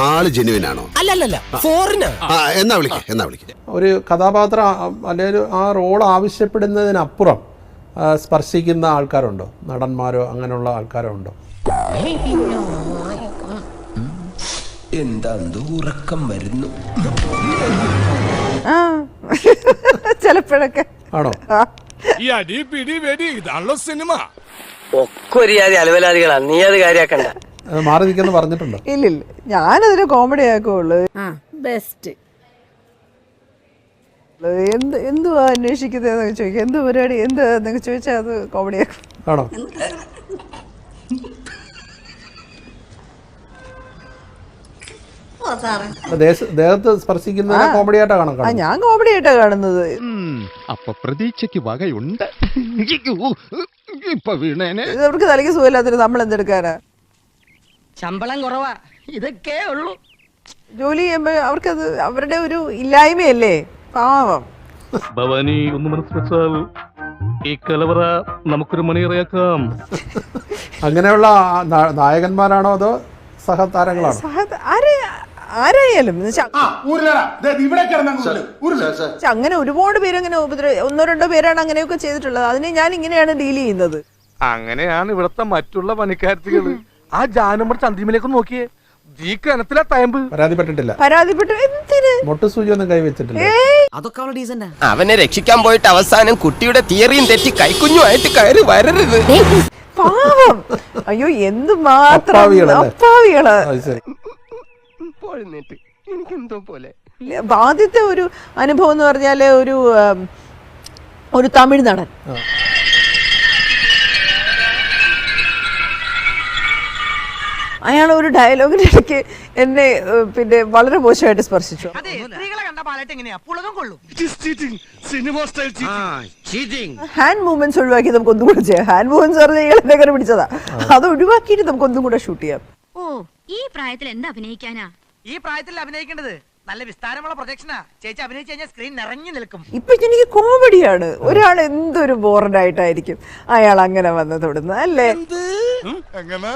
ആള് ജെനുവിൻ ആണോ? അല്ലല്ല ഫോറിനർ. എന്നാ വിളിക്ക. ഒരു കഥാപാത്രം അല്ലെങ്കിൽ ആ റോൾ ആവശ്യപ്പെടുന്നതിനപ്പുറം സ്പർശിക്കുന്ന ആൾക്കാരുണ്ടോ? നടന്മാരോ അങ്ങനെയുള്ള ആൾക്കാരോ ഉണ്ടോ? എന്താ ഉറക്കം വരുന്നു ചിലപ്പോഴൊക്കെ ആണോ? ഈ അടി പിടി വെടി ഇതാണല്ലോ സിനിമ. ഒക്കെ ഒരു അലവലാദികളാ, നീ അത് കാര്യാക്കണ്ട. മാറി നിൽക്കെന്ന് പറഞ്ഞിട്ടുണ്ടോ? ഇല്ലില്ല, ഞാനതിന് കോമഡി ആക്കുള്ളൂ. ബെസ്റ്റ്. എന്തുവാ അന്വേഷിക്കുന്നതെന്നൊക്കെ ചോദിക്കാം, എന്ത് പരിപാടി എന്താന്നൊക്കെ ചോദിച്ചാൽ അത് കോമഡി ആക്കും. ആണോ? ദേഹത്ത് സ്പർശിക്കുന്ന കോമഡി ആയിട്ടാ കാണാം. ഞാൻ കോമഡി ആയിട്ടാ കാണുന്നത്. അപ്പൊ പ്രതീക്ഷയ്ക്ക് വകയുണ്ട്. അവർക്ക് തലയ്ക്ക് സുഖമില്ലാത്തിട്ട് നമ്മൾ എന്തെടുക്കാനാ? ശമ്പളം കുറവാ, ഇതൊക്കെ ഉള്ളൂ. ജോലി ചെയ്യുമ്പോ അവർക്കത് അവരുടെ ഒരു ഇല്ലായ്മയല്ലേ, പാവം. ഭവാനി ഒന്ന് മനസ്സ് വെച്ചാൽ ഈ കലവറ നമുക്കൊരു മണിയറയാക്കാം. അങ്ങനെയുള്ള നായകന്മാരാണോ അതോ സഹതാരങ്ങളാണോ? ആരായാലും അങ്ങനെ ഒരുപാട് പേരങ്ങനെ ഒന്നോ രണ്ടോ പേരാണ് അങ്ങനെയൊക്കെ ചെയ്തിട്ടുള്ളത്. അതിനെ ഞാൻ ഇങ്ങനെയാണ് ഡീൽ ചെയ്യുന്നത്. അങ്ങനെയാണ് ഇവിടത്തെ മറ്റുള്ള പണിക്കാരത്തികള്. ആ ജാനമ്മ ചന്തിമയിലേക്ക് നോക്കിയേ, ഈ കനത്തിലാ തയമ്പ്. പരാതിപ്പെട്ടു എന്തിന്? മൊട്ടുസൂചി ഒന്നും കൈവച്ചിട്ടില്ല. അതൊക്കെ അവളെ ഡീസന്റാ. അവനെ രക്ഷിക്കാൻ പോയിട്ട് അവസാനം കുട്ടിയുടെ തിയറിയും തെറ്റി കൈക്കുഞ്ഞുമായിട്ട് കയറി വരരുത്. പാവം, അയ്യോ എന്തുമാത്രം അപ്പാവികള്. എനിക്കെന്തോ പോലെ. ആദ്യത്തെ ഒരു അനുഭവം എന്ന് പറഞ്ഞാല് ഒരു തമിഴ് നടൻ അയാൾ ഒരു ഡയലോഗിന്റെ ഇടയ്ക്ക് എന്നെ പിന്നെ വളരെ മോശമായിട്ട് സ്പർശിച്ചു. ഹാൻഡ് മൂവ്മെന്റ്സ് ഒഴിവാക്കി നമുക്ക് ഒന്നും കൂടെ ചെയ്യാം. ഹാൻഡ് മൂവ്മെന്റ്സ് പറഞ്ഞാൽ ഇയാൾ എന്നെ കയറി പിടിച്ചതാ, അത് ഒഴിവാക്കിയിട്ട് നമുക്ക് ഒന്നും കൂടെ ഷൂട്ട് ചെയ്യാം. ഓ, ഈ പ്രായത്തിൽ എന്താ അഭിനയിക്കാനാ? ഈ പ്രായത്തിൽ അഭിനയിക്കേണ്ടത് നല്ല വിസ്താരമുള്ള പ്രൊജക്ഷനാ. ചേച്ചി അഭിനയിച്ചു കഴിഞ്ഞാൽ സ്ക്രീൻ നിറഞ്ഞു നിൽക്കും. ഇപ്പൊ എനിക്ക് കോമഡിയാണ്. ഒരാൾ എന്തൊരു ബോറഡായിട്ടായിരിക്കും അയാൾ അങ്ങനെ വന്ന് തൊടുന്നത് അല്ലേ? എങ്ങനെ